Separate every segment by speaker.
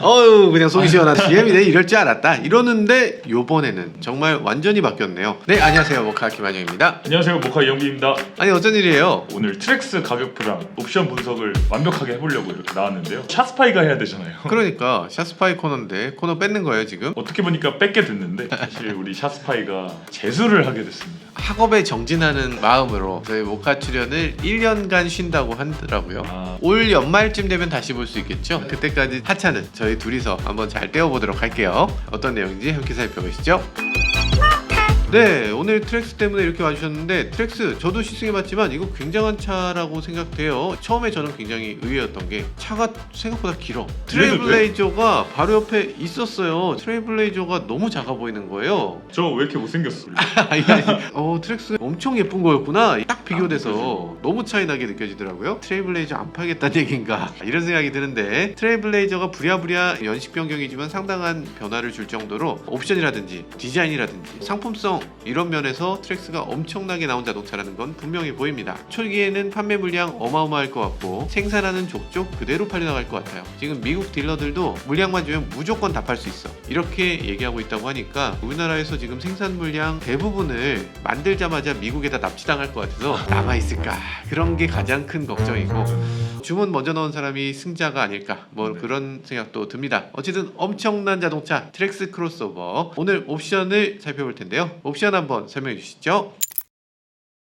Speaker 1: 어우 그냥 속이 시원한 GM이 내 이럴 줄 알았다 이러는데 요번에는 정말 완전히 바뀌었네요. 네 안녕하세요 모카 김한영입니다.
Speaker 2: 안녕하세요 모카 이영기입니다.
Speaker 1: 아니 어쩐 일이에요?
Speaker 2: 오늘 트랙스 가격표랑 옵션 분석을 완벽하게 해보려고 이렇게 나왔는데요. 샷스파이가 해야 되잖아요.
Speaker 1: 그러니까 샷스파이 코너인데 코너 뺏는 거예요 지금?
Speaker 2: 어떻게 보니까 뺏게 됐는데 사실 우리 샷스파이가 재수를 하게 됐습니다.
Speaker 1: 학업에 정진하는 마음으로 저희 모카 출연을 1년간 쉰다고 하더라고요. 올 연말쯤 되면 다시 볼 수 있겠죠? 그때까지 하차는 저희 둘이서 한번 잘 떼어보도록 할게요. 어떤 내용인지 함께 살펴보시죠. 네 오늘 트랙스 때문에 이렇게 와주셨는데 트랙스 저도 시승해봤지만 이거 굉장한 차라고 생각돼요. 처음에 저는 굉장히 의외였던 게 차가 생각보다 길어. 트레일블레이저가 바로 옆에 있었어요. 트레일블레이저가 너무 작아 보이는 거예요.
Speaker 2: 저 왜 이렇게 못생겼어?
Speaker 1: 아니 트랙스가 엄청 예쁜 거였구나. 딱 비교돼서 너무 차이나게 느껴지더라고요. 트레일블레이저 안 팔겠다는 얘기인가 이런 생각이 드는데 트레일블레이저가 부랴부랴 연식 변경이지만 상당한 변화를 줄 정도로 옵션이라든지 디자인이라든지 상품성 이런 면에서 트랙스가 엄청나게 나온 자동차라는 건 분명히 보입니다. 초기에는 판매 물량 어마어마할 것 같고 생산하는 족족 그대로 팔려나갈 것 같아요. 지금 미국 딜러들도 물량만 주면 무조건 다 팔 수 있어 이렇게 얘기하고 있다고 하니까 우리나라에서 지금 생산 물량 대부분을 만들자마자 미국에다 납치당할 것 같아서 남아있을까 그런 게 가장 큰 걱정이고 주문 먼저 넣은 사람이 승자가 아닐까 뭐 그런 생각도 듭니다. 어쨌든 엄청난 자동차 트랙스 크로스오버 오늘 옵션을 살펴볼 텐데요. 옵션 한번 설명해 주시죠.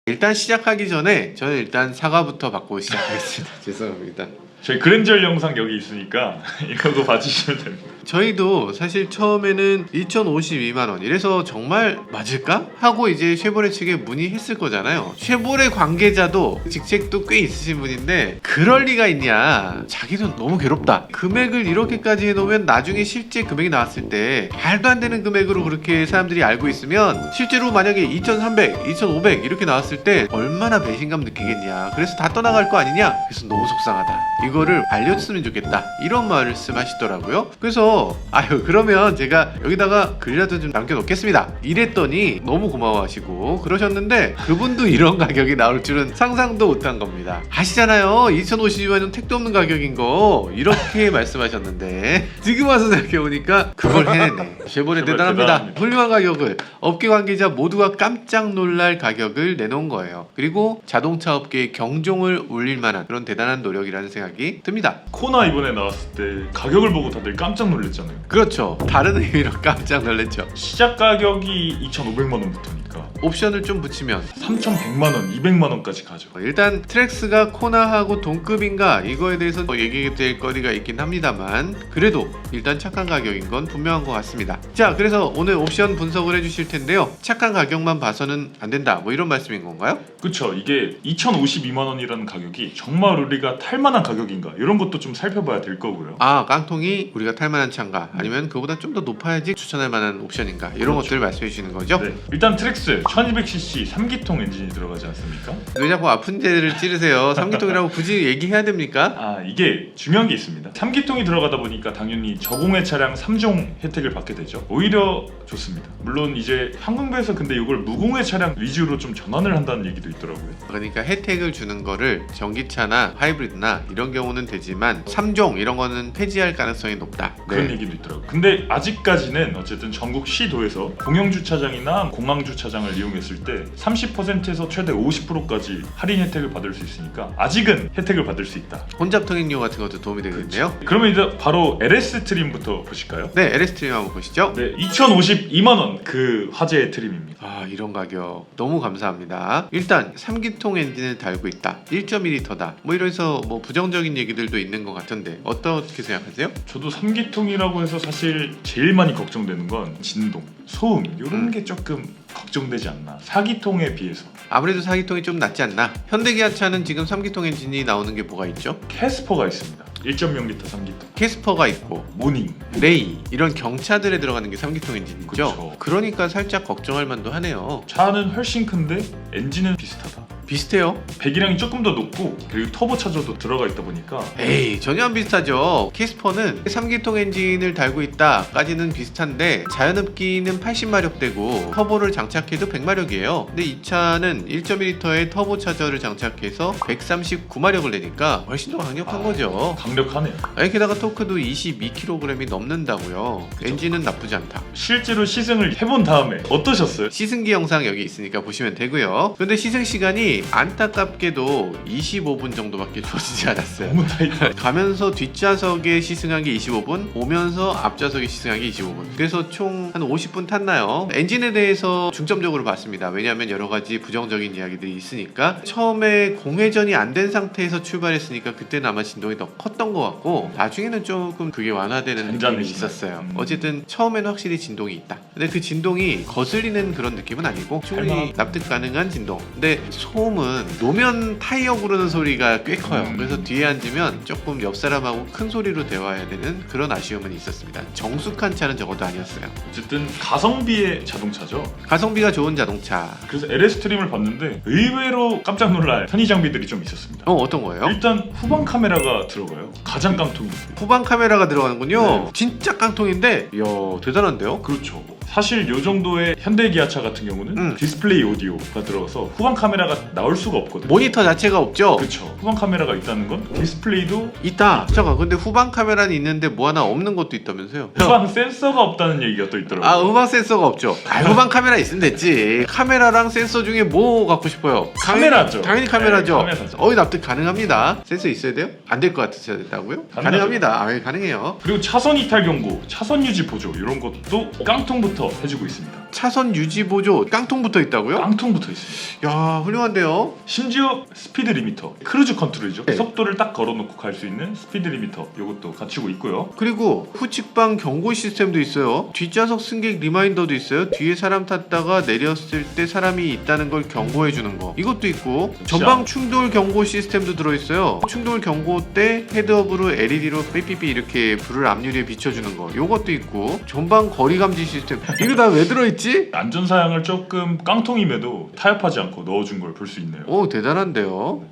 Speaker 1: 일단 시작하기 전에 저는 일단 사과부터 받고 시작하겠습니다. 죄송합니다.
Speaker 2: 저희 그랜절 영상 여기 있으니까 이거 봐주시면 됩니다.
Speaker 1: 저희도 사실 처음에는 2,052만원 이래서 정말 맞을까? 하고 이제 쉐보레 측에 문의했을 거잖아요. 쉐보레 관계자도 직책도 꽤 있으신 분인데 그럴 리가 있냐, 자기도 너무 괴롭다, 금액을 이렇게까지 해놓으면 나중에 실제 금액이 나왔을 때 말도 안 되는 금액으로 그렇게 사람들이 알고 있으면 실제로 만약에 2,300, 2,500 이렇게 나왔을 때 얼마나 배신감 느끼겠냐, 그래서 다 떠나갈 거 아니냐, 그래서 너무 속상하다, 이거를 알려줬으면 좋겠다 이런 말씀 하시더라고요. 그래서 아유 그러면 제가 여기다가 글이라도 좀 남겨놓겠습니다 이랬더니 너무 고마워하시고 그러셨는데 그분도 이런 가격이 나올 줄은 상상도 못한 겁니다. 아시잖아요 2,052만원 택도 없는 가격인 거 이렇게 말씀하셨는데 지금 와서 생각해보니까 그걸 해냈네. 쉐보레 대단합니다. 훌륭한 가격을 업계 관계자 모두가 깜짝 놀랄 가격을 내놓은 거예요. 그리고 자동차 업계의 경종을 울릴 만한 그런 대단한 노력이라는 생각이 듭니다.
Speaker 2: 코나 이번에 나왔을 때 가격을 보고 다들 깜짝 놀랐잖아요.
Speaker 1: 그렇죠. 다른 의미로 깜짝 놀랐죠.
Speaker 2: 시작 가격이 2,500만원부터니까
Speaker 1: 옵션을 좀 붙이면
Speaker 2: 3,100만원, 200만원까지 가죠.
Speaker 1: 일단 트랙스가 코나하고 동급인가 이거에 대해서 얘기될 거리가 있긴 합니다만 그래도 일단 착한 가격인 건 분명한 것 같습니다. 자 그래서 오늘 옵션 분석을 해주실 텐데요. 착한 가격만 봐서는 안 된다 뭐 이런 말씀인 건가요?
Speaker 2: 그쵸. 이게 2,052만원이라는 가격이 정말 우리가 탈만한 가격인가 이런 것도 좀 살펴봐야 될 거고요.
Speaker 1: 아 깡통이 우리가 탈만한 차인가 아니면 그보다 좀 더 높아야지 추천할 만한 옵션인가 이런 것들을 말씀해 주시는 거죠?
Speaker 2: 네. 일단 트랙스 1200cc 3기통 엔진이 들어가지 않습니까?
Speaker 1: 왜 자꾸 아픈 데를 찌르세요? 3기통이라고 굳이 얘기해야 됩니까?
Speaker 2: 아 이게 중요한 게 있습니다. 3기통이 들어가다 보니까 당연히 저공해 차량 3종 혜택을 받게 되죠. 오히려 좋습니다. 물론 이제 한국에서 근데 이걸 무공해 차량 위주로 좀 전환을 한다는 얘기도 있더라고요.
Speaker 1: 그러니까 혜택을 주는 거를 전기차나 하이브리드나 이런 경우는 되지만 3종 이런 거는 폐지할 가능성이 높다.
Speaker 2: 그런 얘기도 있더라고요. 근데 아직까지는 어쨌든 전국 시도에서 공영주차장이나 공항주차장을 이용했을 때 30%에서 최대 50%까지 할인 혜택을 받을 수 있으니까 아직은 혜택을 받을 수 있다.
Speaker 1: 혼잡 통행료 같은 것도 도움이 되겠네요.
Speaker 2: 그러면 이제 바로 LS 트림부터 보실까요?
Speaker 1: 네, LS 트림 한번 보시죠.
Speaker 2: 네, 2,052만원 그 화제의 트림입니다.
Speaker 1: 아 이런 가격 너무 감사합니다. 일단 3기통 엔진을 달고 있다, 1.2L다 뭐 이래서 뭐 부정적인 얘기들도 있는 것 같은데 어떻게 생각하세요?
Speaker 2: 저도 3기통이라고 해서 사실 제일 많이 걱정되는 건 진동, 소음 이런 게 조금 걱정되지 않나 4기통에 비해서.
Speaker 1: 아무래도 4기통이 좀 낫지 않나. 현대기아차는 지금 3기통 엔진이 나오는 게 뭐가 있죠?
Speaker 2: 캐스퍼가 있습니다. 1.0L 3기통,
Speaker 1: 캐스퍼가 있고
Speaker 2: 모닝,
Speaker 1: 레이 이런 경차들에 들어가는 게 3기통 엔진이죠.
Speaker 2: 그쵸.
Speaker 1: 그러니까 살짝 걱정할 만도 하네요.
Speaker 2: 차는 훨씬 큰데 엔진은 비슷하다.
Speaker 1: 비슷해요.
Speaker 2: 배기량이 조금 더 높고 그리고 터보차저도 들어가 있다 보니까
Speaker 1: 에이, 전혀 안 비슷하죠. 캐스퍼는 3기통 엔진을 달고 있다까지는 비슷한데 자연흡기는 80마력대고 터보를 장착해도 100마력이에요. 근데 이 차는 1.1L의 터보 차저를 장착해서 139마력을 내니까 훨씬 더 강력한 거죠.
Speaker 2: 강력하네요.
Speaker 1: 아니, 게다가 토크도 22kg이 넘는다고요.
Speaker 2: 그쵸.
Speaker 1: 엔진은 나쁘지 않다.
Speaker 2: 실제로 시승을 해본 다음에 어떠셨어요?
Speaker 1: 시승기 영상 여기 있으니까 보시면 되고요. 근데 시승 시간이 안타깝게도 25분 정도밖에 주어지지 않았어요.
Speaker 2: 너무 타이트.
Speaker 1: 가면서 뒷좌석에 시승한 게 25분, 오면서 앞좌석에 시승한 게 25분. 그래서 총 한 50분 탔나요? 엔진에 대해서 중점적으로 봤습니다. 왜냐하면 여러 가지 부정적인 이야기들이 있으니까. 처음에 공회전이 안 된 상태에서 출발했으니까 그때는 아마 진동이 더 컸던 것 같고, 나중에는 조금 그게 완화되는 느낌이
Speaker 2: 잔잔해지네.
Speaker 1: 있었어요. 어쨌든 처음에는 확실히 진동이 있다. 근데 그 진동이 거슬리는 그런 느낌은 아니고 충분히
Speaker 2: 할만하다.
Speaker 1: 납득 가능한 진동. 근데 소음은 노면 타이어 구르는 소리가 꽤 커요. 그래서 뒤에 앉으면 조금 옆 사람하고 큰 소리로 대화해야 되는 그런 아쉬움은 있었습니다. 정숙한 차는 적어도 아니었어요.
Speaker 2: 어쨌든 가성비의 자동차죠.
Speaker 1: 가성비가 좋은 자동차.
Speaker 2: 그래서 LS 트림을 봤는데 의외로 깜짝 놀랄 편의 장비들이 좀 있었습니다.
Speaker 1: 어떤 거예요?
Speaker 2: 일단 후방 카메라가 들어가요. 가장 깡통이.
Speaker 1: 후방 카메라가 들어가는군요.
Speaker 2: 네.
Speaker 1: 진짜 깡통인데, 이야, 대단한데요?
Speaker 2: 그렇죠. 사실 요 정도의 현대 기아차 같은 경우는 디스플레이 오디오가 들어가서 후방 카메라가 나올 수가 없거든요.
Speaker 1: 모니터 자체가 없죠?
Speaker 2: 그렇죠. 후방 카메라가 있다는 건 디스플레이도
Speaker 1: 있다. 잠깐, 근데 후방 카메라는 있는데 뭐 하나 없는 것도 있다면서요?
Speaker 2: 후방 센서가 없다는 얘기가 또 있더라고요.
Speaker 1: 아, 후방 센서가 없죠. 후방 카메라 있으면 됐지. 카메라랑 센서 중에 뭐 갖고 싶어요?
Speaker 2: 카메라죠.
Speaker 1: 당연히 카메라죠.
Speaker 2: 네, 카메라죠.
Speaker 1: 납득 가능합니다. 센서 있어야 돼요? 안 될 것 같으셨다고요?
Speaker 2: 가능하죠.
Speaker 1: 가능합니다. 아, 가능해요.
Speaker 2: 그리고 차선 이탈 경고, 차선 유지 보조 이런 것도 깡통부터 해주고 있습니다.
Speaker 1: 차선 유지 보조 깡통 붙어 있다고요?
Speaker 2: 깡통 붙어 있습니다.
Speaker 1: 야, 훌륭한데요.
Speaker 2: 심지어 스피드 리미터, 크루즈 컨트롤이죠.
Speaker 1: 네.
Speaker 2: 속도를 딱 걸어놓고 갈 수 있는 스피드 리미터 이것도 갖추고 있고요.
Speaker 1: 그리고 후측방 경고 시스템도 있어요. 뒷좌석 승객 리마인더도 있어요. 뒤에 사람 탔다가 내렸을 때 사람이 있다는 걸 경고해 주는 거. 이것도 있고 전방 충돌 경고 시스템도 들어있어요. 충돌 경고 때 헤드업으로 LED로 삐삐삐 이렇게 불을 앞유리에 비춰주는 거. 요것도 있고 전방 거리 감지 시스템. 이거 다 왜 들어있지?
Speaker 2: 안전 사양을 조금 깡통임에도 타협하지 않고 넣어준 걸 볼 수 있네요.
Speaker 1: 오, 대단한데요.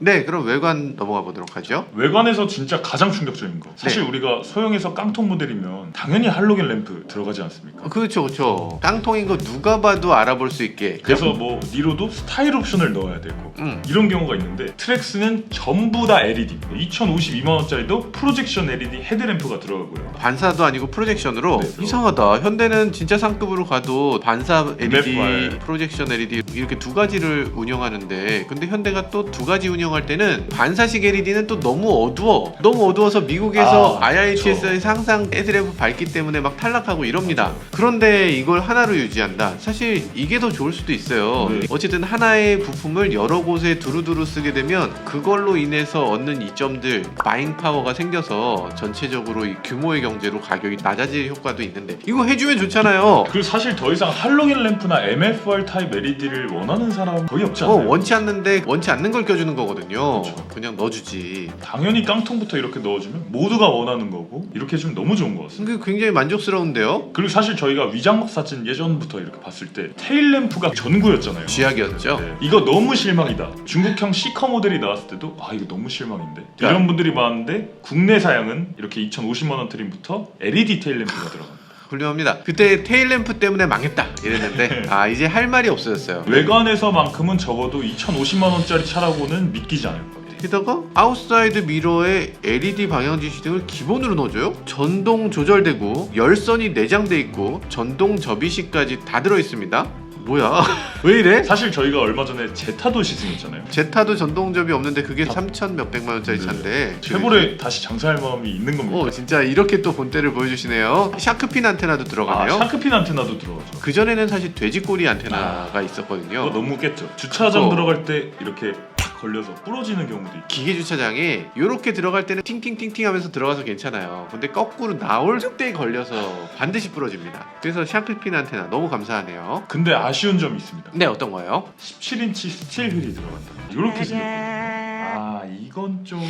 Speaker 1: 네, 그럼 외관 넘어가 보도록 하죠.
Speaker 2: 외관에서 진짜 가장 충격적인 거. 사실
Speaker 1: 네.
Speaker 2: 우리가 소형에서 깡통 모델이면 당연히 할로겐 램프 들어가지 않습니까?
Speaker 1: 그렇죠, 그렇죠. 깡통인 거 누가 봐도 알아볼 수 있게.
Speaker 2: 그래서 뭐 니로도 스타일 옵션을 넣어야 되고 이런 경우가 있는데 트랙스는 전부 다 LED 2,052만원짜리도 프로젝션 LED 헤드램프가 들어가고요.
Speaker 1: 반사도 아니고 프로젝션으로.
Speaker 2: 네,
Speaker 1: 이상하다. 현대는 진짜 상급으로 가도 반사 LED,
Speaker 2: MFR.
Speaker 1: 프로젝션 LED 이렇게 두 가지를 운영하는데, 근데 현대가 또 두 가지 운영할 때는 반사식 LED는 또 너무 어두워. 너무 어두워서 미국에서 IIHS에서 항상 헤드램프 밝기 때문에 막 탈락하고 이럽니다. 그런데 이걸 하나로 유지한다. 사실 이게 더 좋을 수도 있어요.
Speaker 2: 네.
Speaker 1: 어쨌든 하나의 부품을 여러 곳에 두루두루 쓰게 되면 그걸로 인해서 얻는 이점들, 바잉 파워가 생겨서 전체적으로 이 규모의 경제로 가격이 낮아질 효과도 있는데, 이거 해주면 좋잖아요.
Speaker 2: 그리고 사실 더 이상 할로겐 램프나 MFR 타입 LED를 원하는 사람 거의 없지 않나요?
Speaker 1: 원치 않는데 원치 않는 걸 껴주는 거거든요.
Speaker 2: 그렇죠.
Speaker 1: 그냥 넣어주지.
Speaker 2: 당연히 깡통부터 이렇게 넣어주면 모두가 원하는 거고 이렇게 해주면 너무 좋은 것 같습니다.
Speaker 1: 이게 굉장히 만족스러운데요.
Speaker 2: 그리고 사실 저희가 위장막 사진 예전부터 이렇게 봤을 때 테일 램프가 전구였잖아요.
Speaker 1: 쥐약이었죠.
Speaker 2: 네. 이거 너무 실망이다. 중국형 C커 모델이 나왔을 때도 이거 너무 실망인데
Speaker 1: 야.
Speaker 2: 이런 분들이 많은데 국내 사양은 이렇게 2,050만원 트림부터 LED 테일 램프가 들어갑니다.
Speaker 1: 훌륭합니다. 그때 테일램프 때문에 망했다 이랬는데 이제 할 말이 없어졌어요.
Speaker 2: 외관에서만큼은 적어도 2,050만원짜리 차라고는 믿기지 않을 거예요.
Speaker 1: 게다가 아웃사이드 미러에 LED 방향 지시등을 기본으로 넣어줘요. 전동 조절되고 열선이 내장돼 있고 전동 접이식까지 다 들어있습니다. 뭐야? 왜 이래?
Speaker 2: 사실 저희가 얼마 전에 제타도 시승했잖아요.
Speaker 1: 제타도 전동접이 없는데 그게 3천 몇백만 원짜리
Speaker 2: 네.
Speaker 1: 차인데
Speaker 2: 최고에 다시 장사할 마음이 있는 겁니다.
Speaker 1: 진짜 이렇게 또 본때를 보여주시네요. 샤크핀 안테나도 들어가네요.
Speaker 2: 샤크핀 안테나도 들어가죠.
Speaker 1: 그전에는 사실 돼지꼬리 안테나가 있었거든요.
Speaker 2: 그거 너무 웃겼죠. 주차장 들어갈 때 이렇게 탁 걸려서 부러지는 경우도 있고.
Speaker 1: 기계 주차장에 이렇게 들어갈 때는 팅팅팅팅 하면서 들어가서 괜찮아요. 근데 거꾸로 나올 때 걸려서 반드시 부러집니다. 그래서 샤크핀 안테나 너무 감사하네요.
Speaker 2: 근데 아쉬운 점이 있습니다.
Speaker 1: 네, 어떤 거예요?
Speaker 2: 17인치 스틸 휠이 들어간다. 이렇게 생겼거든요. 이건 좀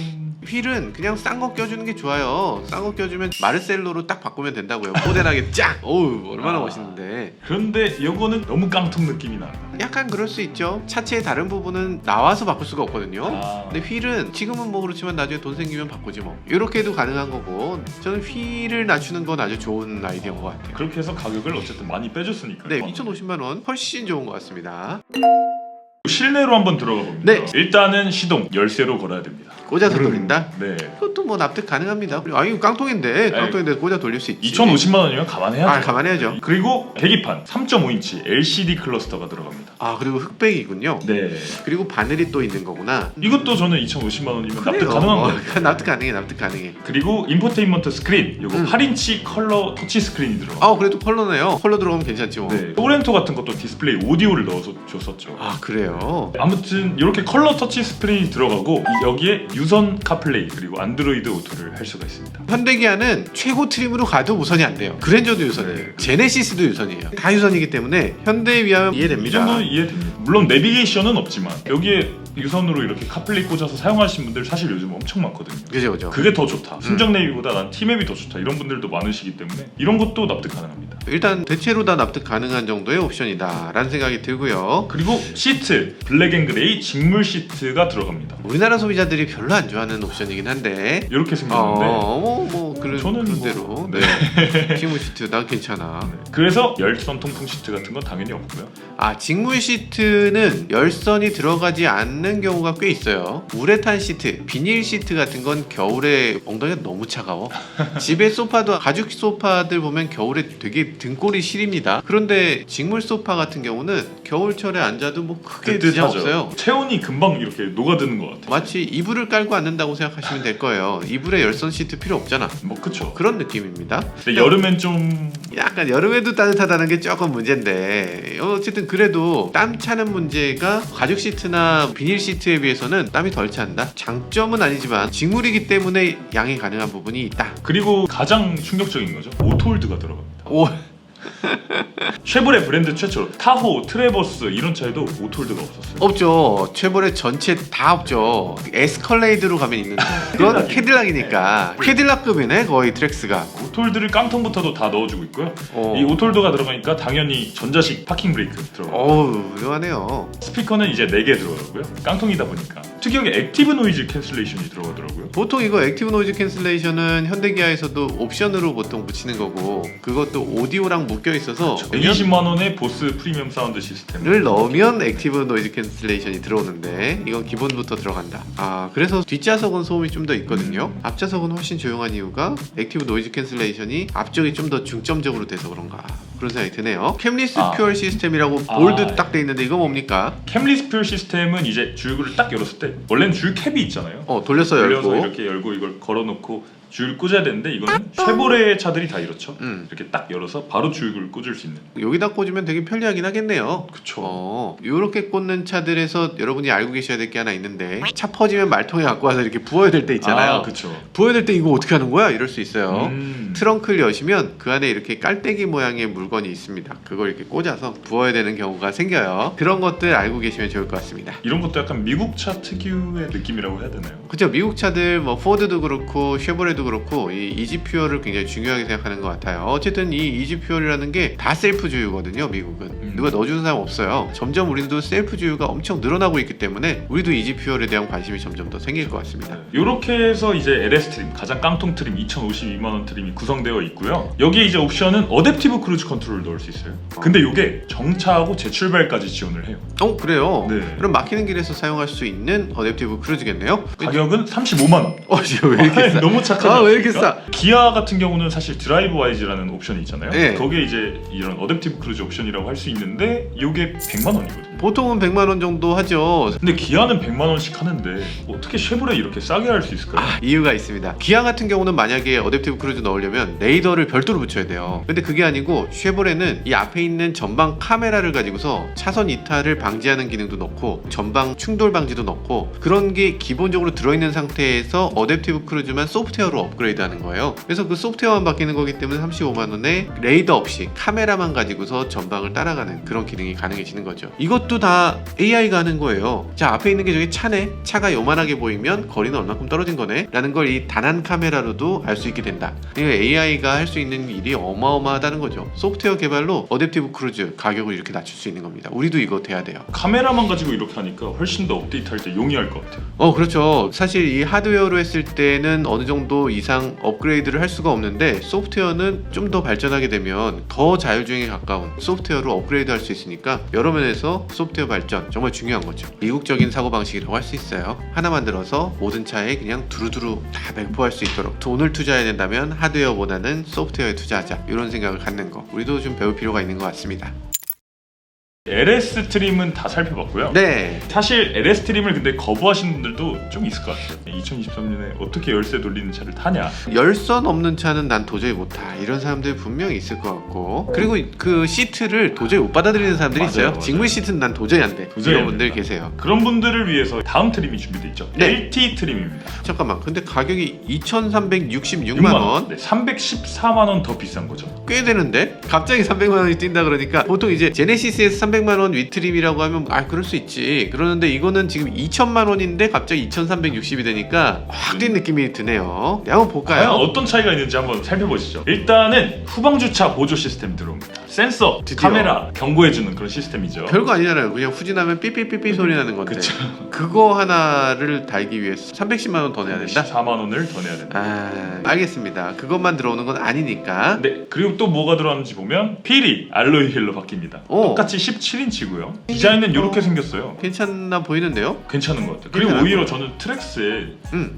Speaker 1: 휠은 그냥 싼 거 껴주는 게 좋아요. 싼 거 껴주면 마르셀로로 딱 바꾸면 된다고요. 모델하게 쫙. 어우 얼마나 멋있는데.
Speaker 2: 그런데 이거는 너무 깡통 느낌이 나.
Speaker 1: 약간 그럴 수 있죠. 차체의 다른 부분은 나와서 바꿀 수가 없거든요. 근데 휠은 지금은 뭐 그렇지만 나중에 돈 생기면 바꾸지 뭐. 이렇게도 가능한 거고 저는 휠을 낮추는 건 아주 좋은 아이디어인 것 같아요.
Speaker 2: 그렇게 해서 가격을 어쨌든 많이 빼줬으니까.
Speaker 1: 네, 2,050만 원 훨씬 좋은 것 같습니다.
Speaker 2: 실내로 한번 들어가 봅니다.
Speaker 1: 네.
Speaker 2: 일단은 시동 열쇠로 걸어야 됩니다.
Speaker 1: 꽂아서 돌린다?
Speaker 2: 네.
Speaker 1: 그것도 뭐 납득 가능합니다. 이거 깡통인데 꽂아 돌릴 수 있지.
Speaker 2: 2,050만 원이면 감안해야죠.
Speaker 1: 감안해야죠.
Speaker 2: 그리고 계기판 3.5인치 LCD 클러스터가 들어갑니다.
Speaker 1: 그리고 흑백이군요.
Speaker 2: 네.
Speaker 1: 그리고 바늘이 또 있는 거구나.
Speaker 2: 이것도 저는 2,050만 원이면 납득
Speaker 1: 그래요.
Speaker 2: 가능한 거예요.
Speaker 1: 납득 가능해.
Speaker 2: 그리고 인포테인먼트 스크린, 요거 8인치 컬러 터치 스크린이 들어가.
Speaker 1: 그래도 컬러네요. 컬러 들어가면 괜찮지 뭐.
Speaker 2: 네. 소렌토 같은 것도 디스플레이 오디오를 넣어서 줬었죠.
Speaker 1: 그래요?
Speaker 2: 아무튼 이렇게 컬러 터치 스크린이 들어가고 여기에 유선 카플레이 그리고 안드로이드 오토를 할 수가 있습니다.
Speaker 1: 현대기아는 최고 트림으로 가도 무선이 안 돼요. 그랜저도 유선이에요.
Speaker 2: 네.
Speaker 1: 제네시스도 유선이에요. 다 유선이기 때문에 현대에 비하면 이해됩니다.
Speaker 2: 이 정도는 이해됩니다. 물론 내비게이션은 없지만 여기에 유선으로 이렇게 카플레이 꽂아서 사용하시는 분들 사실 요즘 엄청 많거든요.
Speaker 1: 그죠.
Speaker 2: 그게 더 좋다. 순정 내비보다 난 T맵이 더 좋다. 이런 분들도 많으시기 때문에 이런 것도 납득 가능합니다.
Speaker 1: 일단 대체로 다 납득 가능한 정도의 옵션이다 라는 생각이 들고요.
Speaker 2: 그리고 시트 블랙 앤 그레이 직물 시트가 들어갑니다.
Speaker 1: 우리나라 소비자들이 별로 안 좋아하는 옵션이긴 한데
Speaker 2: 이렇게 생겼는데
Speaker 1: 그런
Speaker 2: 저는
Speaker 1: 대로 직물 시트 난 괜찮아.
Speaker 2: 그래서 열선 통풍 시트 같은 건 당연히 없고요.
Speaker 1: 직물 시트는 열선이 들어가지 않는 경우가 꽤 있어요. 우레탄 시트, 비닐 시트 같은 건 겨울에 엉덩이가 너무 차가워. 집에 소파도 가죽 소파들 보면 겨울에 되게 등골이 시립니다. 그런데 직물 소파 같은 경우는 겨울철에 앉아도 뭐 크게 지장 없어요.
Speaker 2: 체온이 금방 이렇게 녹아드는 것 같아요.
Speaker 1: 마치 이불을 깔고 앉는다고 생각하시면 될 거예요. 이불에 열선 시트 필요 없잖아.
Speaker 2: 그쵸.
Speaker 1: 그런 느낌입니다.
Speaker 2: 근데 여름엔 좀
Speaker 1: 약간 여름에도 따뜻하다는 게 조금 문제인데 어쨌든 그래도 땀 차는 문제가 가죽 시트나 비닐 시트에 비해서는 땀이 덜 찬다. 장점은 아니지만 직물이기 때문에 양해 가능한 부분이 있다.
Speaker 2: 그리고 가장 충격적인 거죠. 오토홀드가 들어갑니다. 쉐보레 브랜드 최초 타호, 트래버스 이런 차에도 오토홀드가 없었어요.
Speaker 1: 없죠. 쉐보레 전체 다 없죠. 에스컬레이드로 가면 있는데 그건 캐딜락이니까 캐딜락급이네 거의 트랙스가.
Speaker 2: 오토홀드를 깡통부터도 다 넣어주고 있고요. 이 오토홀드가 들어가니까 당연히 전자식 파킹 브레이크 들어가요.
Speaker 1: 훌륭하네요.
Speaker 2: 스피커는 이제 4개 들어가고요. 깡통이다 보니까 특이하게 액티브 노이즈 캔슬레이션이 들어가더라고요.
Speaker 1: 보통 이거 액티브 노이즈 캔슬레이션은 현대기아에서도 옵션으로 보통 붙이는 거고 그것도 오디오랑 묶여 있어서
Speaker 2: 120만 원의 보스 프리미엄 사운드 시스템을
Speaker 1: 넣으면 액티브 노이즈 캔슬레이션이 들어오는데 이건 기본부터 들어간다. 그래서 뒷좌석은 소음이 좀 더 있거든요. 앞좌석은 훨씬 조용한 이유가 액티브 노이즈 캔슬레이션이 앞쪽이 좀 더 중점적으로 돼서 그런가 그런 생각이 드네요. 캠리스 퓨얼 시스템이라고 볼드 딱 돼 있는데 이거 뭡니까?
Speaker 2: 캠리스 퓨얼 시스템은 이제 줄을 딱 열었을 때 원래는 줄 캡이 있잖아요.
Speaker 1: 돌려서
Speaker 2: 이렇게 열고 이걸 걸어놓고 줄 꽂아야 되는데 이거는 쉐보레 차들이 다 이렇죠. 이렇게 딱 열어서 바로 줄을 꽂을 수 있는.
Speaker 1: 여기다 꽂으면 되게 편리하긴 하겠네요.
Speaker 2: 그쵸.
Speaker 1: 이렇게 꽂는 차들에서 여러분이 알고 계셔야 될 게 하나 있는데 차 퍼지면 말통에 갖고 와서 이렇게 부어야 될 때 있잖아요.
Speaker 2: 그쵸.
Speaker 1: 부어야 될 때 이거 어떻게 하는 거야? 이럴 수 있어요. 트렁크를 여시면 그 안에 이렇게 깔때기 모양의 물건이 있습니다. 그걸 이렇게 꽂아서 부어야 되는 경우가 생겨요. 그런 것들 알고 계시면 좋을 것 같습니다.
Speaker 2: 이런 것도 약간 미국 차 특유의 느낌이라고 해야 되나요?
Speaker 1: 그죠. 미국 차들 뭐 포드도 그렇고 쉐보레도 그렇고 이 이지퓨얼을 굉장히 중요하게 생각하는 것 같아요. 어쨌든 이 이지퓨얼이라는 게 다 셀프 주유거든요. 미국은 누가 넣어주는 사람 없어요. 점점 우리도 셀프 주유가 엄청 늘어나고 있기 때문에 우리도 이지퓨얼에 대한 관심이 점점 더 생길 것 같습니다.
Speaker 2: 이렇게 해서 이제 LS 트림 가장 깡통 트림 2,052만 원 트림이 구성되어 있고요. 여기에 이제 옵션은 어댑티브 크루즈 컨트롤을 넣을 수 있어요. 근데 이게 정차하고 재출발까지 지원을 해요.
Speaker 1: 그래요?
Speaker 2: 네.
Speaker 1: 그럼 막히는 길에서 사용할 수 있는 어댑티브 크루즈겠네요?
Speaker 2: 가격은 35만 원.
Speaker 1: 왜 이렇게 싸?
Speaker 2: 너무 착하죠.
Speaker 1: 왜 이렇게 싸?
Speaker 2: 기아 같은 경우는 사실 드라이브 와이즈라는 옵션이 있잖아요.
Speaker 1: 네.
Speaker 2: 거기에 이제 이런 어댑티브 크루즈 옵션이라고 할 수 있는데 이게 100만 원이거든요.
Speaker 1: 보통은 100만 원 정도 하죠.
Speaker 2: 근데 기아는 100만 원씩 하는데 어떻게 쉐보레 이렇게 싸게 할 수 있을까요?
Speaker 1: 이유가 있습니다. 기아 같은 경우는 만약에 어댑티브 크루즈 넣으려면 레이더를 별도로 붙여야 돼요. 근데 그게 아니고 쉐보레는 이 앞에 있는 전방 카메라를 가지고서 차선 이탈을 방지하는 기능도 넣고 전방 충돌 방지도 넣고 그런 게 기본적으로 들어있는 상태에서 어댑티브 크루즈만 소프트웨어로 소프트웨어로 업그레이드하는 거예요. 그래서 그 소프트웨어만 바뀌는 거기 때문에 35만 원에 레이더 없이 카메라만 가지고서 전방을 따라가는 그런 기능이 가능해지는 거죠. 이것도 다 AI가 하는 거예요. 자, 앞에 있는 게 저기 차네. 차가 요만하게 보이면 거리는 얼마큼 떨어진 거네 라는 걸 이 단한 카메라로도 알 수 있게 된다. 그러니까 AI가 할 수 있는 일이 어마어마하다는 거죠. 소프트웨어 개발로 어댑티브 크루즈 가격을 이렇게 낮출 수 있는 겁니다. 우리도 이거 돼야 돼요.
Speaker 2: 카메라만 가지고 이렇게 하니까 훨씬 더 업데이트할 때 용이할 것 같아요.
Speaker 1: 그렇죠. 사실 이 하드웨어로 했을 때는 어느 정도 이상 업그레이드를 할 수가 없는데 소프트웨어는 좀 더 발전하게 되면 더 자율주행에 가까운 소프트웨어로 업그레이드 할 수 있으니까 여러 면에서 소프트웨어 발전 정말 중요한 거죠. 이국적인 사고방식이라고 할 수 있어요. 하나 만들어서 모든 차에 그냥 두루두루 다 배포할 수 있도록 돈을 투자해야 된다면 하드웨어보다는 소프트웨어에 투자하자 이런 생각을 갖는 거 우리도 좀 배울 필요가 있는 것 같습니다.
Speaker 2: LS 트림은 다 살펴봤고요.
Speaker 1: 네.
Speaker 2: 사실 LS 트림을 근데 거부하시는 분들도 좀 있을 것 같아요. 2023년에 어떻게 열쇠 돌리는 차를 타냐.
Speaker 1: 열선 없는 차는 난 도저히 못 타. 이런 사람들 분명히 있을 것 같고. 그리고 그 시트를 도저히 못 받아들이는 사람들이
Speaker 2: 맞아요,
Speaker 1: 있어요.
Speaker 2: 맞아요.
Speaker 1: 직물 시트는 난 도저히 안 돼.
Speaker 2: 도저히
Speaker 1: 이런
Speaker 2: 안
Speaker 1: 분들
Speaker 2: 된다.
Speaker 1: 계세요.
Speaker 2: 그런 분들을 위해서 다음 트림이 준비되어 있죠.
Speaker 1: 네.
Speaker 2: LT 트림입니다.
Speaker 1: 잠깐만. 근데 가격이 2,366만 원.
Speaker 2: 네, 314만 원 더 비싼 거죠.
Speaker 1: 꽤 되는데? 갑자기 300만 원이 뛴다 그러니까 보통 이제 제네시스에서 300만 원 위트림이라고 하면 그럴 수 있지. 그러는데 이거는 지금 2천만 원인데 갑자기 2,360이 되니까 확 뛴 느낌이 드네요. 네, 한번 볼까요?
Speaker 2: 과연 어떤 차이가 있는지 한번 살펴보시죠. 일단은 후방주차 보조 시스템 들어옵니다. 센서,
Speaker 1: 드디어.
Speaker 2: 카메라 경고해주는 그런 시스템이죠.
Speaker 1: 별거 아니잖아요. 그냥 후진하면 삐삐삐삐 소리 나는 건데.
Speaker 2: 그쵸.
Speaker 1: 그거 하나를 달기 위해서 310만 원 더 내야 된다?
Speaker 2: 14만 원을 더 내야 된다.
Speaker 1: 알겠습니다. 그것만 들어오는 건 아니니까.
Speaker 2: 네, 그리고 또 뭐가 들어왔는지 보면 휠이 알로이 휠로 바뀝니다.
Speaker 1: 오.
Speaker 2: 똑같이 17인치고요. 디자인은 이렇게 생겼어요.
Speaker 1: 괜찮나 보이는데요?
Speaker 2: 괜찮은 것 같아요. 그리고
Speaker 1: 괜찮아요.
Speaker 2: 오히려 저는 트랙스에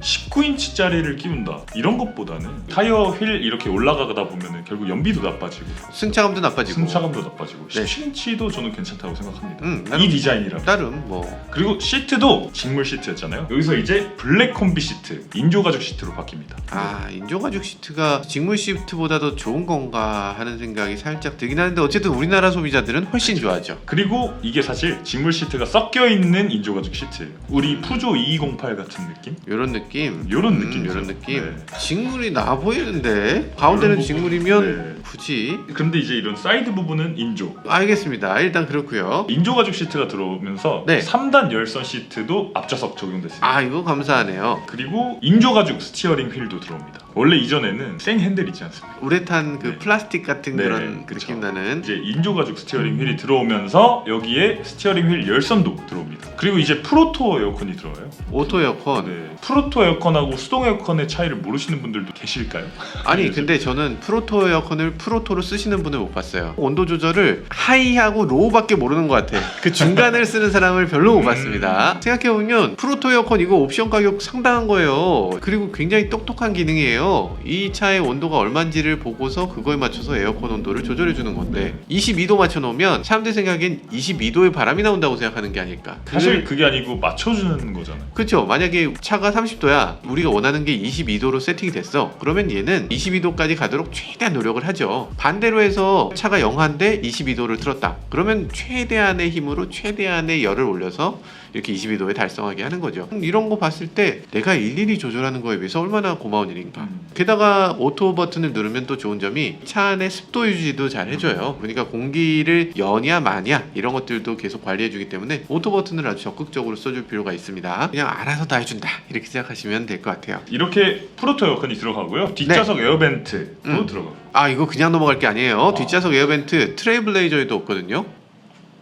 Speaker 2: 19인치짜리를 끼운다 이런 것보다는 타이어 휠 이렇게 올라가다 보면 결국 연비도 나빠지고
Speaker 1: 승차감도 나빠지고.
Speaker 2: 승차감도 나빠지고
Speaker 1: 네.
Speaker 2: 17인치도 저는 괜찮다고 생각합니다.
Speaker 1: 나름-
Speaker 2: 이 디자인이라.
Speaker 1: 나름 뭐
Speaker 2: 그리고 시트도 직물 시트였잖아요. 여기서 이제 블랙 콤비 시트, 인조가죽 시트로 바뀝니다.
Speaker 1: 인조가죽 시트가 직물 시트보다도 좋은 건가 하는 생각이 살짝 들긴 하는데 어쨌든 우리나라 소비자들은 훨씬 좋아하죠.
Speaker 2: 그리고 이게 사실 직물 시트가 섞여 있는 인조가죽 시트예요. 우리 푸조 2208 같은 느낌?
Speaker 1: 요런 느낌.
Speaker 2: 요런 느낌이죠.
Speaker 1: 요런 느낌.
Speaker 2: 네.
Speaker 1: 직물이 나 보이는데 가운데는
Speaker 2: 요런
Speaker 1: 직물이면
Speaker 2: 네.
Speaker 1: 굳이.
Speaker 2: 그런데 이제 이런 사이드 부분은 인조.
Speaker 1: 알겠습니다. 일단 그렇고요.
Speaker 2: 인조가죽 시트가 들어오면서
Speaker 1: 네.
Speaker 2: 3단 열선 시트도 앞좌석 적용됐습니다.
Speaker 1: 이거 감사하네요.
Speaker 2: 그리고 인조가죽 스티어링 휠도 들어옵니다. 원래 이전에는 생 핸들 있지 않습니까?
Speaker 1: 우레탄 그
Speaker 2: 네.
Speaker 1: 플라스틱 같은
Speaker 2: 네,
Speaker 1: 그런
Speaker 2: 그쵸.
Speaker 1: 느낌 나는.
Speaker 2: 이제 인조가죽 스티어링 휠이 들어오면서 여기에 스티어링 휠 열선도 들어옵니다. 그리고 이제 프로토 에어컨이 들어와요.
Speaker 1: 오토 에어컨.
Speaker 2: 네. 프로토 에어컨하고 수동 에어컨의 차이를 모르시는 분들도 계실까요?
Speaker 1: 아니 근데 저는 프로토 에어컨을 프로토로 쓰시는 분을 못 봤어요. 온도 조절을 하이하고 로우밖에 모르는 것 같아. 그 중간을 쓰는 사람을 별로 못 봤습니다. 생각해보면 프로토 에어컨 이거 옵션 가격 상당한 거예요. 그리고 굉장히 똑똑한 기능이에요. 이 차의 온도가 얼마인지를 보고서 그거에 맞춰서 에어컨 온도를 조절해주는 건데 22도 맞춰놓으면 사람들 생각엔 22도의 바람이 나온다고 생각하는 게 아닐까.
Speaker 2: 사실 그게 아니고 맞춰주는 거잖아요.
Speaker 1: 그렇죠. 만약에 차가 30도야 우리가 원하는 게 22도로 세팅이 됐어. 그러면 얘는 22도까지 가도록 최대한 노력을 하죠. 반대로 해서 차가 영하인데 22도를 틀었다. 그러면 최대한의 힘으로 최대한의 열을 올려서 이렇게 22도에 달성하게 하는 거죠. 이런 거 봤을 때 내가 일일이 조절하는 거에 비해서 얼마나 고마운 일인가. 게다가 오토 버튼을 누르면 또 좋은 점이 차 안에 습도 유지도 잘 해줘요. 그러니까 공기를 여냐 마냐 이런 것들도 계속 관리해주기 때문에 오토 버튼을 아주 적극적으로 써줄 필요가 있습니다. 그냥 알아서 다 해준다 이렇게 생각하시면 될 것 같아요.
Speaker 2: 이렇게 프로토 에어컨이 들어가고요. 뒷좌석 에어벤트도 들어가고.
Speaker 1: 이거 그냥 넘어갈 게 아니에요. 뒷좌석 에어벤트 트레이블레이저에도 없거든요.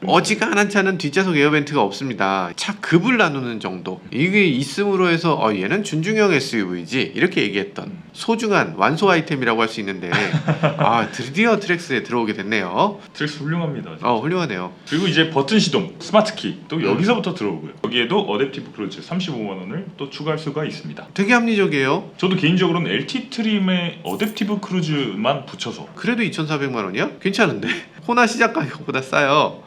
Speaker 1: 어지간한 차는 뒷좌석 에어벤트가 없습니다. 차 급을 나누는 정도. 이게 있음으로 해서 얘는 준중형 SUV지 이렇게 얘기했던 소중한 완소 아이템이라고 할 수 있는데 드디어 트랙스에 들어오게 됐네요.
Speaker 2: 트랙스 훌륭합니다.
Speaker 1: 훌륭하네요.
Speaker 2: 그리고 이제 버튼 시동, 스마트키 또 여기서부터 들어오고요. 여기에도 어댑티브 크루즈 35만 원을 또 추가할 수가 있습니다.
Speaker 1: 되게 합리적이에요.
Speaker 2: 저도 개인적으로는 LT 트림에 어댑티브 크루즈만 붙여서
Speaker 1: 그래도 2,400만 원이야? 괜찮은데? 호나 시작 가격보다 싸요.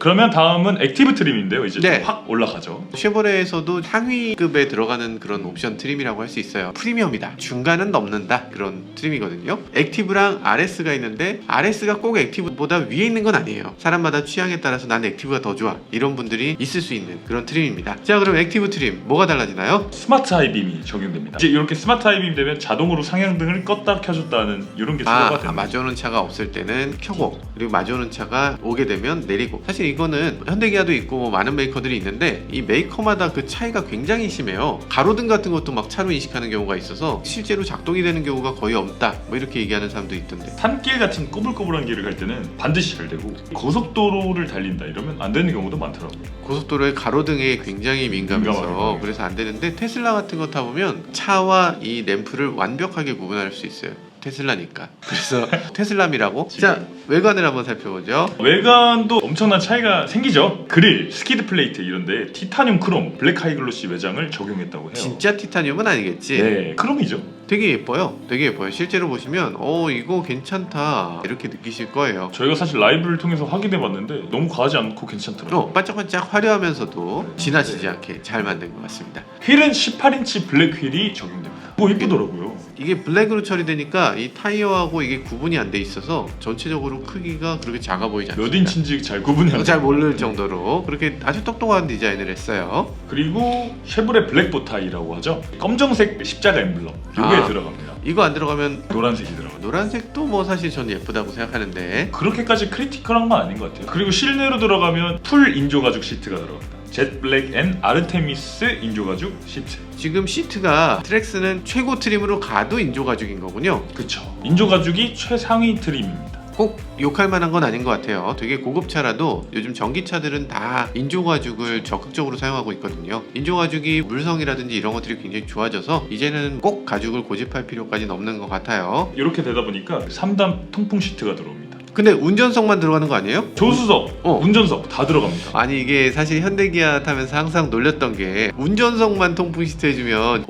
Speaker 2: 그러면 다음은 액티브 트림인데요. 이제
Speaker 1: 네.
Speaker 2: 좀 확 올라가죠.
Speaker 1: 쉐보레에서도 상위급에 들어가는 그런 옵션 트림이라고 할 수 있어요. 프리미엄이다. 중간은 넘는다. 그런 트림이거든요. 액티브랑 RS가 있는데 RS가 꼭 액티브보다 위에 있는 건 아니에요. 사람마다 취향에 따라서 난 액티브가 더 좋아. 이런 분들이 있을 수 있는 그런 트림입니다. 자, 그럼 액티브 트림 뭐가 달라지나요?
Speaker 2: 스마트 하이빔이 적용됩니다. 이제 이렇게 스마트 하이빔 되면 자동으로 상향등을 껐다 켜줬다는 이런 게 추가가 됩니다.
Speaker 1: 마주오는 차가 없을 때는 켜고, 그리고 마주오는 차가 오게 되면 내리고. 사실 이거는 현대기아도 있고 뭐 많은 메이커들이 있는데 이 메이커마다 그 차이가 굉장히 심해요. 가로등 같은 것도 막 차로 인식하는 경우가 있어서 실제로 작동이 되는 경우가 거의 없다, 뭐 이렇게 얘기하는 사람도 있던데.
Speaker 2: 산길 같은 꼬불꼬불한 길을 갈 때는 반드시 잘 되고, 고속도로를 달린다 이러면 안 되는 경우도 많더라고요.
Speaker 1: 고속도로의 가로등에 굉장히 민감해서
Speaker 2: 민감하죠.
Speaker 1: 그래서 안 되는데, 테슬라 같은 거 타보면 차와 이 램프를 완벽하게 구분할 수 있어요. 테슬라니까. 그래서 테슬람이라고. 자, 외관을 한번 살펴보죠.
Speaker 2: 외관도 엄청난 차이가 생기죠. 그릴, 스키드 플레이트 이런데 티타늄 크롬, 블랙 하이글로시 외장을 적용했다고 해요.
Speaker 1: 진짜 티타늄은 아니겠지?
Speaker 2: 네, 크롬이죠.
Speaker 1: 되게 예뻐요. 되게 예뻐요. 실제로 보시면 이거 괜찮다 이렇게 느끼실 거예요.
Speaker 2: 저희가 사실 라이브를 통해서 확인해봤는데 너무 과하지 않고 괜찮더라고요.
Speaker 1: 반짝반짝 화려하면서도 지나치지 않게 잘 만든 것 같습니다.
Speaker 2: 휠은 18인치 블랙 휠이 적용됩니다. 뭐 이쁘더라고요.
Speaker 1: 이게 블랙으로 처리되니까 이 타이어하고 이게 구분이 안 돼 있어서 전체적으로 크기가 그렇게 작아 보이지 않습니다.
Speaker 2: 몇 인치인지 잘 구분이 안
Speaker 1: 잘
Speaker 2: 돼요.
Speaker 1: 모를 정도로 그렇게 아주 똑똑한 디자인을 했어요.
Speaker 2: 그리고 쉐보레 블랙 보타이라고 하죠. 검정색 십자가 엠블럼 이게 들어갑니다.
Speaker 1: 이거 안 들어가면
Speaker 2: 노란색이 들어갑니다.
Speaker 1: 노란색도 뭐 사실 저는 예쁘다고 생각하는데,
Speaker 2: 그렇게까지 크리티컬한 건 아닌 것 같아요. 그리고 실내로 들어가면 풀 인조 가죽 시트가 들어갑니다. 젯 블랙 앤 아르테미스 인조 가죽 시트.
Speaker 1: 지금 시트가 트랙스는 최고 트림으로 가도 인조 가죽인 거군요.
Speaker 2: 그쵸. 인조 가죽이 최상위 트림입니다.
Speaker 1: 꼭 욕할 만한 건 아닌 것 같아요. 되게 고급차라도 요즘 전기차들은 다 인조가죽을 적극적으로 사용하고 있거든요. 인조가죽이 물성이라든지 이런 것들이 굉장히 좋아져서 이제는 꼭 가죽을 고집할 필요까지는 없는 것 같아요.
Speaker 2: 이렇게 되다 보니까 3단 통풍 시트가 들어옵니다.
Speaker 1: 근데 운전석만 들어가는 거 아니에요?
Speaker 2: 조수석, 운전석 다 들어갑니다.
Speaker 1: 아니 이게 사실 현대기아 타면서 항상 놀렸던 게, 운전석만 통풍 시트 해주면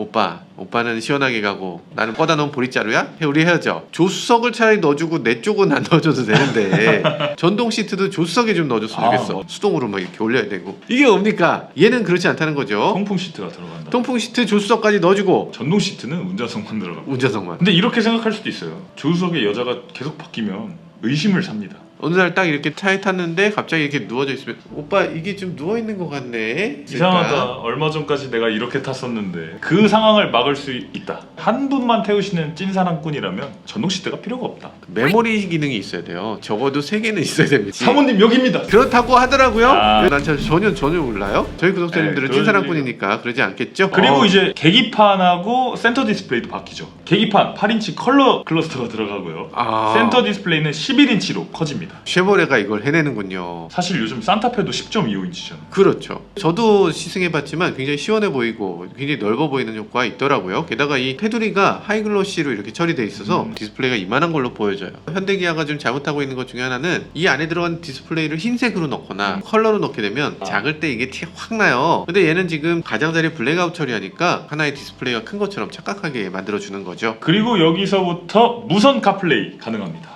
Speaker 1: 오빠는 시원하게 가고 나는 꺼다 놓은 보리자루야? 우리 헤어져. 조수석을 차라리 넣어주고 내 쪽은 안 넣어줘도 되는데 전동 시트도 조수석에 좀 넣어줬으면 좋겠어. 수동으로 막 이렇게 올려야 되고. 이게 뭡니까? 얘는 그렇지 않다는 거죠.
Speaker 2: 통풍 시트가 들어간다.
Speaker 1: 통풍 시트 조수석까지 넣어주고
Speaker 2: 전동 시트는 운전석만 들어갑니다.
Speaker 1: 운전석만.
Speaker 2: 근데 이렇게 생각할 수도 있어요. 조수석에 여자가 계속 바뀌면 의심을 삽니다.
Speaker 1: 어느 날 딱 이렇게 차에 탔는데 갑자기 이렇게 누워져 있으면, 오빠 이게 좀 누워 있는 것 같네.
Speaker 2: 이상하다. 얼마 전까지 내가 이렇게 탔었는데. 그 상황을 막을 수 있다. 한 분만 태우시는 찐사랑꾼이라면 전동 시트가 필요가 없다.
Speaker 1: 메모리 기능이 있어야 돼요. 적어도 3개는 있어야 됩니다.
Speaker 2: 사모님 여기입니다.
Speaker 1: 그렇다고 하더라고요.
Speaker 2: 아.
Speaker 1: 난 전혀 몰라요. 저희 구독자님들은
Speaker 2: 네,
Speaker 1: 찐사랑꾼이니까 그러지 않겠죠?
Speaker 2: 그리고 이제 계기판하고 센터 디스플레이도 바뀌죠. 계기판 8인치 컬러 클러스터가 들어가고요. 센터 디스플레이는 11인치로 커집니다.
Speaker 1: 쉐보레가 이걸 해내는군요.
Speaker 2: 사실 요즘 산타페도 10.25인치잖아요.
Speaker 1: 그렇죠. 저도 시승해봤지만 굉장히 시원해 보이고 굉장히 넓어 보이는 효과가 있더라고요. 게다가 이 테두리가 하이글로시로 이렇게 처리돼 있어서 디스플레이가 이만한 걸로 보여져요. 현대기아가 좀 잘못하고 있는 것 중에 하나는 이 안에 들어간 디스플레이를 흰색으로 넣거나 컬러로 넣게 되면 작을 때 이게 티 확 나요. 근데 얘는 지금 가장자리 블랙아웃 처리하니까 하나의 디스플레이가 큰 것처럼 착각하게 만들어주는 거죠.
Speaker 2: 그리고 여기서부터 무선 카플레이 가능합니다.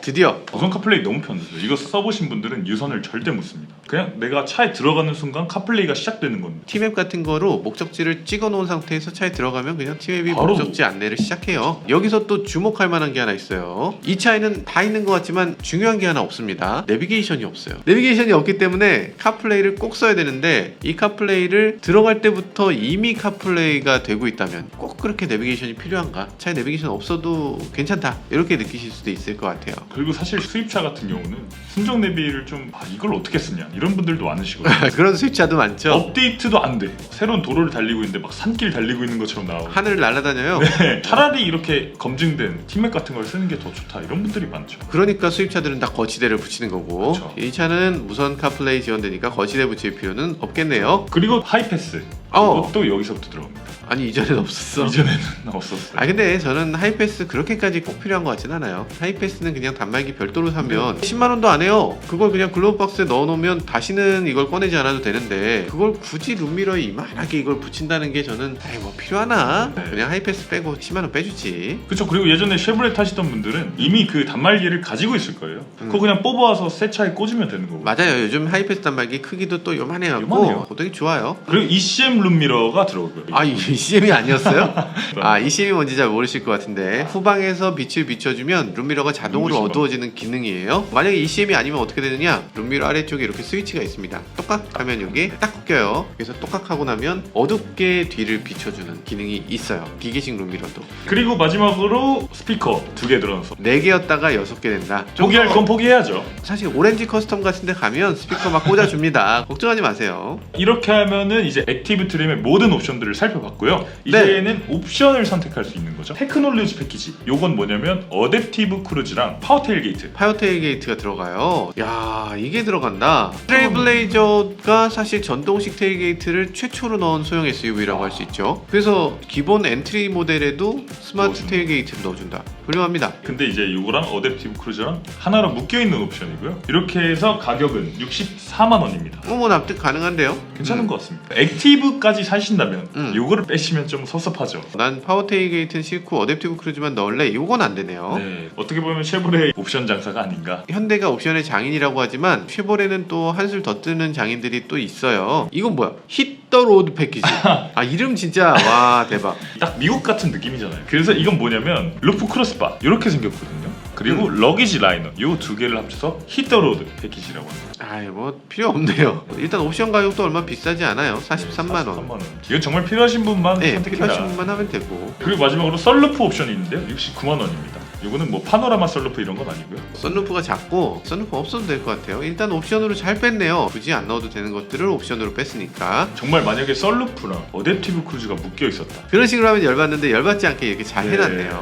Speaker 1: 드디어
Speaker 2: 무선 카플레이 너무 편해요. 이거 써보신 분들은 유선을 절대 못 씁니다. 그냥 내가 차에 들어가는 순간 카플레이가 시작되는 겁니다.
Speaker 1: 티맵 같은 거로 목적지를 찍어 놓은 상태에서 차에 들어가면 그냥 티맵이
Speaker 2: 바로
Speaker 1: 목적지 안내를 시작해요. 여기서 또 주목할 만한 게 하나 있어요. 이 차에는 다 있는 것 같지만 중요한 게 하나 없습니다. 내비게이션이 없어요. 내비게이션이 없기 때문에 카플레이를 꼭 써야 되는데, 이 카플레이를 들어갈 때부터 이미 카플레이가 되고 있다면 꼭 그렇게 내비게이션이 필요한가? 차에 내비게이션 없어도 괜찮다, 이렇게 느끼실 수도 있을 것 같아요.
Speaker 2: 그리고 사실 수입차 같은 경우는 순정 내비를 좀 이걸 어떻게 쓰냐 이런 분들도 많으시거든요.
Speaker 1: 그런 수입차도 많죠.
Speaker 2: 업데이트도 안 돼. 새로운 도로를 달리고 있는데 막 산길 달리고 있는 것처럼 나오고.
Speaker 1: 하늘을 날아다녀요.
Speaker 2: 네. 차라리 이렇게 검증된 티맵 같은 걸 쓰는 게 더 좋다 이런 분들이 많죠.
Speaker 1: 그러니까 수입차들은 다 거치대를 붙이는 거고,
Speaker 2: 그쵸.
Speaker 1: 이 차는 무선 카플레이 지원되니까 거치대 붙일 필요는 없겠네요.
Speaker 2: 그리고 하이패스
Speaker 1: 어.
Speaker 2: 이것도 여기서부터 들어갑니다.
Speaker 1: 아니 이전엔 없었어.
Speaker 2: 이전에는 없었어요.
Speaker 1: 아 근데 저는 하이패스 그렇게까지 꼭 필요한 것 같진 않아요. 하이패스는 그냥 단말기 별도로 사면 10만 원도 안 해요. 그걸 그냥 글로브 박스에 넣어놓으면 다시는 이걸 꺼내지 않아도 되는데 그걸 굳이 룸미러에 이만하게 이걸 붙인다는 게 저는 에이 뭐 필요하나?
Speaker 2: 네.
Speaker 1: 그냥 하이패스 빼고 10만 원 빼주지.
Speaker 2: 그렇죠. 그리고 예전에 쉐보레 타시던 분들은 이미 그 단말기를 가지고 있을 거예요. 그거 그냥 뽑아와서 새 차에 꽂으면 되는 거고.
Speaker 1: 맞아요. 요즘 하이패스 단말기 크기도 또 요만해갖고
Speaker 2: 요만해요.
Speaker 1: 되게 좋아요.
Speaker 2: 그리고 ECM 룸미러가 들어오고요.
Speaker 1: 아, 이 ECM이 아니었어요? 아, ECM이 뭔지 잘 모르실 것 같은데 후방에서 빛을 비춰주면 룸미러가 자동으로
Speaker 2: 눈부신
Speaker 1: 어두워지는 기능이에요. 만약에 ECM이 아니면 어떻게 되느냐? 룸미러 아래쪽에 이렇게 스위치가 있습니다. 똑깍하면 여기 딱 껴요. 그래서 똑깍하고 나면 어둡게 뒤를 비춰주는 기능이 있어요. 기계식 룸미러도.
Speaker 2: 그리고 마지막으로 스피커 2개 들어서
Speaker 1: 4개였다가 6개 된다.
Speaker 2: 포기할 건 포기해야죠.
Speaker 1: 사실 오렌지 커스텀 같은 데 가면 스피커 막 꽂아줍니다. 걱정하지 마세요.
Speaker 2: 이렇게 하면은 이제 액티브 트림의 모든 옵션들을 살펴봤고요. 이제는 옵션을 선택할 수 있는 거죠. 테크놀로지 패키지. 요건 뭐냐면 어댑티브 크루즈랑 파워테일 게이트.
Speaker 1: 파워테일 게이트가 들어가요. 야, 이게 들어간다. 트레일블레이저가 사실 전동식 테일게이트를 최초로 넣은 소형 SUV라고 할 수 있죠. 그래서 기본 엔트리 모델에도 스마트
Speaker 2: 넣어준다.
Speaker 1: 테일게이트를 넣어준다. 훌륭합니다.
Speaker 2: 근데 이제 요거랑 어댑티브 크루즈랑 하나로 묶여있는 옵션이고요. 이렇게 해서 가격은 64만 원입니다.
Speaker 1: 뭐 납득 가능한데요?
Speaker 2: 괜찮은 것 같습니다. 액티브까지 사신다면 요거를 빼시면 좀 섭섭하죠.
Speaker 1: 난 파워테일 게이트는 싫고 어댑티브 크루즈만 넣을래. 이건 안 되네요.
Speaker 2: 네, 어떻게 보면 쉐보레 옵션 장사가 아닌가.
Speaker 1: 현대가 옵션의 장인이라고 하지만 쉐보레는 또 한술 더 뜨는 장인들이 또 있어요. 이건 뭐야? 히터 로드 패키지. 아 이름 진짜 와 대박.
Speaker 2: 딱 미국 같은 느낌이잖아요. 그래서 이건 뭐냐면 루프 크로스바 이렇게 생겼거든요. 그리고 러기지 라이너 요 두 개를 합쳐서 히터로드 패키지라고 합니다.
Speaker 1: 아이 뭐 필요 없네요. 일단 옵션 가격도 얼마 비싸지 않아요. 43만 원.
Speaker 2: 43만 원. 이건 정말 필요하신 분만
Speaker 1: 네,
Speaker 2: 선택해라.
Speaker 1: 필요하신 분만 하면 되고.
Speaker 2: 그리고 마지막으로 썬루프 옵션이 있는데요. 69만 원입니다. 이거는 뭐 파노라마 썬루프 이런 건 아니고요.
Speaker 1: 썬루프가 작고 썬루프 없어도 될 것 같아요. 일단 옵션으로 잘 뺐네요. 굳이 안 넣어도 되는 것들을 옵션으로 뺐으니까.
Speaker 2: 정말 만약에 썬루프랑 어댑티브 크루즈가 묶여 있었다.
Speaker 1: 그런 식으로 하면 열받는데 열받지 않게 이렇게 잘
Speaker 2: 네.
Speaker 1: 해놨네요.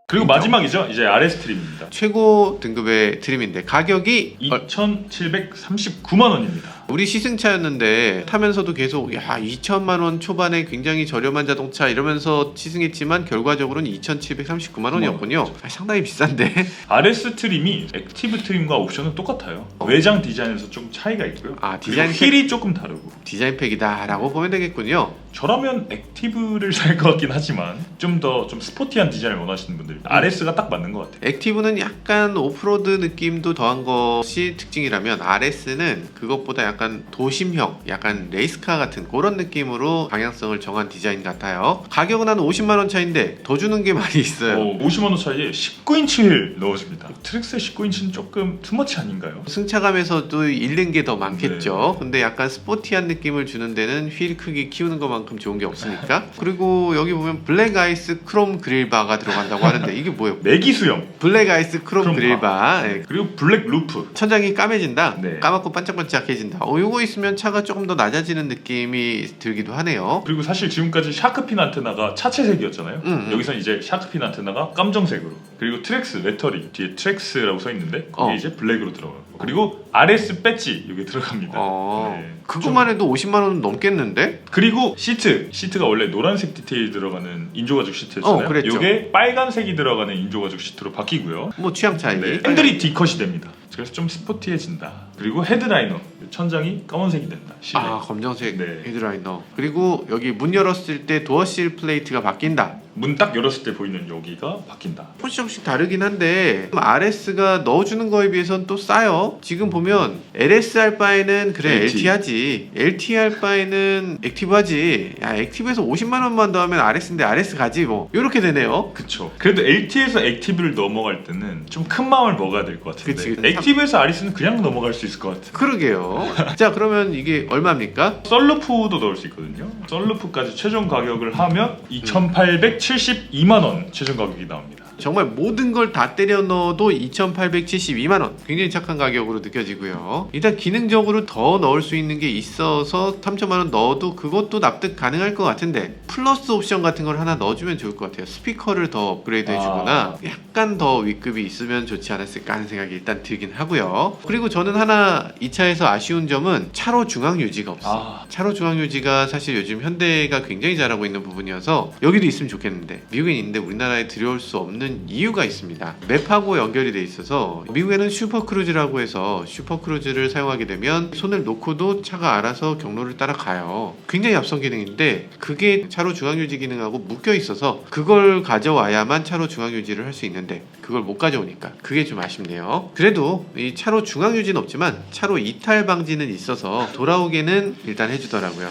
Speaker 2: 그리고 마지막이죠. 이제 RS 트림입니다.
Speaker 1: 최고 등급의 트림인데 가격이
Speaker 2: 2,739만 원입니다.
Speaker 1: 우리 시승차였는데 타면서도 계속 야 2천만 원 초반에 굉장히 저렴한 자동차 이러면서 시승했지만 결과적으로는 2,739만 원이었군요. 아, 상당히 비싼데.
Speaker 2: RS 트림이 액티브 트림과 옵션은 똑같아요. 외장 디자인에서 좀 차이가 있고요.
Speaker 1: 아,
Speaker 2: 디자인
Speaker 1: 디자인
Speaker 2: 휠이 조금 다르고.
Speaker 1: 디자인 팩이다라고 보면 되겠군요.
Speaker 2: 저라면 액티브를 살 것 같긴 하지만 좀 더 좀 스포티한 디자인을 원하시는 분들 RS가 딱 맞는 것 같아요.
Speaker 1: 액티브는 약간 오프로드 느낌도 더한 것이 특징이라면 RS는 그것보다 약간 도심형, 약간 레이스카 같은 그런 느낌으로 방향성을 정한 디자인 같아요. 가격은 한 50만 원 차인데 더 주는 게 많이 있어요.
Speaker 2: 50만 원 차이에 19인치 휠 넣어줍니다. 트랙스의 19인치는 조금 투머치 아닌가요?
Speaker 1: 승차감에서도 잃는 게 더 많겠죠. 근데 약간 스포티한 느낌을 주는 데는 휠 크기 키우는 것만큼 좋은 게 없으니까. 그리고 여기 보면 블랙 아이스 크롬 그릴바가 들어간다고 하는데 이게 뭐예요?
Speaker 2: 매기 수염
Speaker 1: 블랙 아이스 크롬
Speaker 2: 크롬바.
Speaker 1: 그릴바. 예.
Speaker 2: 그리고 블랙 루프.
Speaker 1: 천장이 까매진다.
Speaker 2: 네.
Speaker 1: 까맣고 반짝반짝해진다. 요거 있으면 차가 조금 더 낮아지는 느낌이 들기도 하네요.
Speaker 2: 그리고 사실 지금까지 샤크핀 안테나가 차체색이었잖아요. 여기서 이제 샤크핀 안테나가 깜정색으로. 그리고 트랙스 레터링 뒤에 트랙스라고 써 있는데 그게 이제 블랙으로 들어가고. 그리고 RS 배지 여기 들어갑니다. 네.
Speaker 1: 그것만 해도 50만 원 넘겠는데?
Speaker 2: 그리고 시트가 원래 노란색 디테일 들어가는 인조가죽 시트였잖아요.
Speaker 1: 그랬죠.
Speaker 2: 이게 빨간색이 들어가는 인조가죽 시트로 바뀌고요.
Speaker 1: 뭐 취향 차이.
Speaker 2: 네, 핸들이 D컷이 됩니다. 그래서 좀 스포티해진다. 그리고 헤드라이너 천장이 검은색이 된다. 실내.
Speaker 1: 검정색
Speaker 2: 네.
Speaker 1: 헤드라이너. 그리고 여기 문 열었을 때 도어실 플레이트가 바뀐다.
Speaker 2: 문 딱 열었을 때 보이는 여기가 바뀐다.
Speaker 1: 조금씩 다르긴 한데 RS가 넣어주는 거에 비해서는 또 싸요. 지금 보면 LS 할 바에는 그래 LT 하지. LT 할 바에는 액티브 하지. 야 액티브에서 50만 원만 더하면 RS인데 RS 가지 뭐. 이렇게 되네요.
Speaker 2: 그쵸. 그래도 LT에서 액티브를 넘어갈 때는 좀 큰 마음을 먹어야 될 것 같은데
Speaker 1: 그치.
Speaker 2: 액티브에서 RS는 그냥 넘어갈 수 있을 것 같아요.
Speaker 1: 그러게요. 자 그러면 이게 얼마입니까?
Speaker 2: 썬루프도 넣을 수 있거든요. 썬루프까지 최종 가격을 하면 2,870 2,872만 원 최종 가격이 나옵니다.
Speaker 1: 정말 모든 걸 다 때려 넣어도 2,872만원, 굉장히 착한 가격으로 느껴지고요. 일단 기능적으로 더 넣을 수 있는 게 있어서 3천만원 넣어도 그것도 납득 가능할 것 같은데, 플러스 옵션 같은 걸 하나 넣어주면 좋을 것 같아요. 스피커를 더 업그레이드 해주거나 약간 더 윗급이 있으면 좋지 않았을까 하는 생각이 일단 들긴 하고요. 그리고 저는 하나 이 차에서 아쉬운 점은 차로 중앙 유지가 없어요. 차로 중앙 유지가 사실 요즘 현대가 굉장히 잘하고 있는 부분이어서 여기도 있으면 좋겠는데, 미국에 있는데 우리나라에 들여올 수 없는 이유가 있습니다. 맵하고 연결이 돼 있어서 미국에는 슈퍼크루즈라고 해서 슈퍼크루즈를 사용하게 되면 손을 놓고도 차가 알아서 경로를 따라가요. 굉장히 앞선 기능인데 그게 차로 중앙 유지 기능하고 묶여 있어서 그걸 가져와야만 차로 중앙 유지를 할 수 있는데 그걸 못 가져오니까 그게 좀 아쉽네요. 그래도 이 차로 중앙 유지는 없지만 차로 이탈 방지는 있어서 돌아오게는 일단 해주더라고요.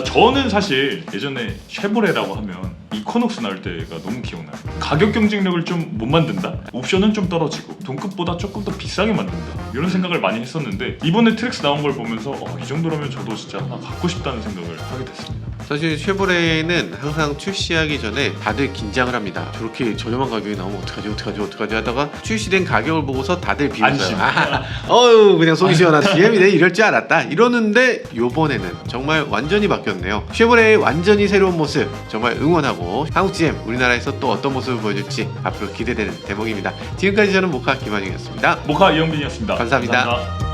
Speaker 2: 저는 사실 예전에 쉐보레라고 하면 이코녹스 나올 때가 너무 기억나요. 가격 경쟁력을 좀 못 만든다? 옵션은 좀 떨어지고 동급보다 조금 더 비싸게 만든다, 이런 생각을 많이 했었는데 이번에 트랙스 나온 걸 보면서 이 정도라면 저도 진짜 하나 갖고 싶다는 생각을 하게 됐습니다.
Speaker 1: 사실 쉐보레는 항상 출시하기 전에 다들 긴장을 합니다. 저렇게 저렴한 가격이 나오면 어떡하지 하다가 출시된 가격을 보고서 다들 비웃어요. 어휴, 그냥 속이 시원하다. GM이네, 이럴 줄 알았다 이러는데 요번에는 정말 완전히 바뀌었네요. 쉐보레의 완전히 새로운 모습 정말 응원하고, 한국 GM 우리나라에서 또 어떤 모습을 보여줄지 앞으로 기대되는 대목입니다. 지금까지 저는 모카 김한중이었습니다.
Speaker 2: 모카 이영빈이었습니다.
Speaker 1: 감사합니다.
Speaker 2: 감사합니다.